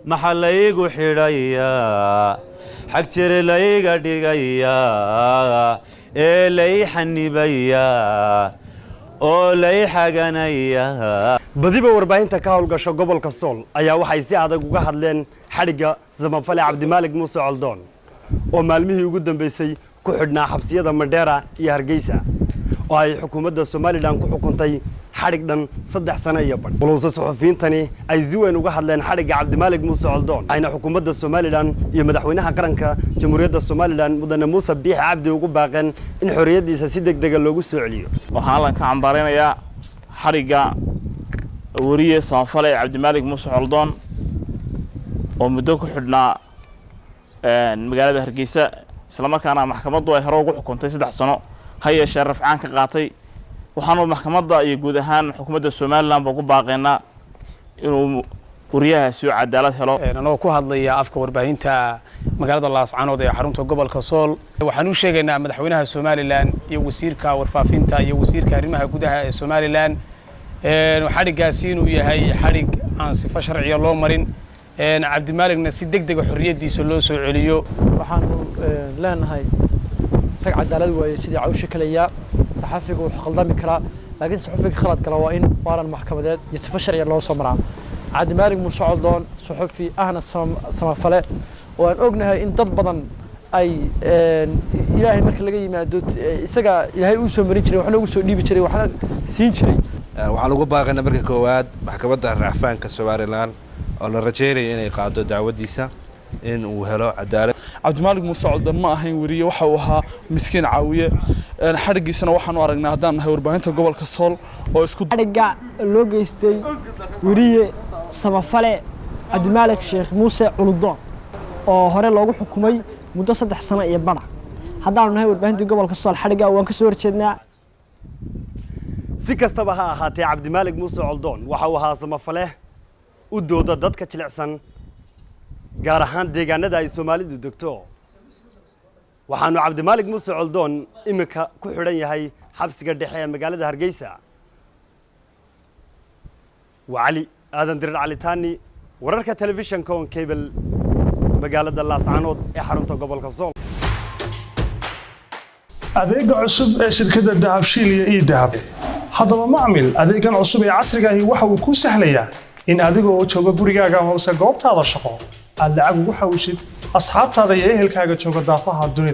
maxaa laygu xidhayaa xag jire layga dhigayaa ee lay xanibayaa oo lay xaganayaa. badiba warbaahinta ka howlgasho gobolka Sool ayaa waxay si adag uga hadleen xadhiga samafale Cabdimaalig Muuse Coldoon oo maalmihii ugu dambeysay ku xidhnaa xabsiyada Mandheera iyo Hargeysa oo ay xukuumadda Soomaaliland ku xukuntay xadhig dhan 3 sano iyo badh. balse suxufiyiintani ay si weyn uga hadleen xadhiga Cabdimaalig Muuse Coldoon ayna xukuumadda Soomaaliland iyo madaxweynaha qaranka Jamhuuriyadda Soomaaliland Mudane Muuse Biixi Cabdi ugu baaqeen in xorriyadiisa si degdeg ah loogu soo celiyo. waxaan la ka cambareynayaa xadhiga wariye samafale Cabdimaalig Muuse Coldoon oo muddo ku xidhnaa magaalada Hargeysa isla markaana maxkamaddu ay hore ugu xukuntay 3 sano hayeeshee rafcaan ka qaatay. waxaanu maxkamadda iyo guud ahaan xukuumadda Soomaaliland ugu baaqeynaa inuu wariyahaasi cadaalad helo. anoo ku hadlaya afka warbaahinta magaalada Laascaanood ee xarunta gobolka Sool waxaan u sheegaynaa madaxweynaha Soomaaliland iyo wasiirka warfaafinta iyo wasiirka arrimaha gudaha ee Soomaaliland xadhigaasi inuu yahay xadhig aan sifo sharciyo loo marin Cabdimaaligna si degdeg ah xorriyadiisa loo soo celiyo. waxaanu leenahay tag cadaalad waaye sidii cawsha kaliya saxafiga uu khaldami kara laakiin saxafiga khalad kala waa in waaran maxkamadeed iyo sifo sharciyo loo soo maraa. Cabdimaalig Muuse Coldoon saxafi ahna samafale oo aan ognahay in dad badan ay ilaahay marka laga yimaado isaga ilaahay uu soo marin jiray waxna ugu soo dhiibi jiray waxna siin jiray. waxaan ugu baaqaynaa marka koowaad maxkamadda racfaanka Soomaaliland oo la rajeynayo inay qaado dacwadiisa in uu helo cadaalad. Cabdimaalig Muuse Coldoon ma ahayn wariye waxa uu ahaa miskiin caawiye xadhigiisana waxaan u aragnaa haddaan nahay warbaahinta gobolka Sool oo isku xadhiga loo geystay wariye samafale Cabdimaalig Sheekh Muuse Coldoon oo hore loogu xukumay muddo 3 sano iyo badh. haddaan nahay warbaahinta gobolka Sool xadhiga waan ka soo horjeednaa. si kastaba ha ahaatee Cabdimaalig Muuse Coldoon waxa uu ahaa samafale u dooda dadka jilicsan gaar ahaan deegaanada ay Soomaalidu degto. waxaanu Cabdimaalig Muuse Coldoon imika ku xidhan yahay xabsiga dhexe ee magaalada Hargeysa. وعلي آدم درر علي تاني ورركة تلفزيون كون كيبل magaalada Laascaanood ee xarunta gobolka Sool. adeega cusub ee shirkadda Dahabshiil iyo Dahab haddaba macmil adeegan cusub ee casriga ah waxa uu ku sahlayaa in adigoo jooga gurigaaga ama goobtaada shaqo aad lacag ugu xawishid asxaabtaada iyo ehelkaaga jooga daafaha dunida.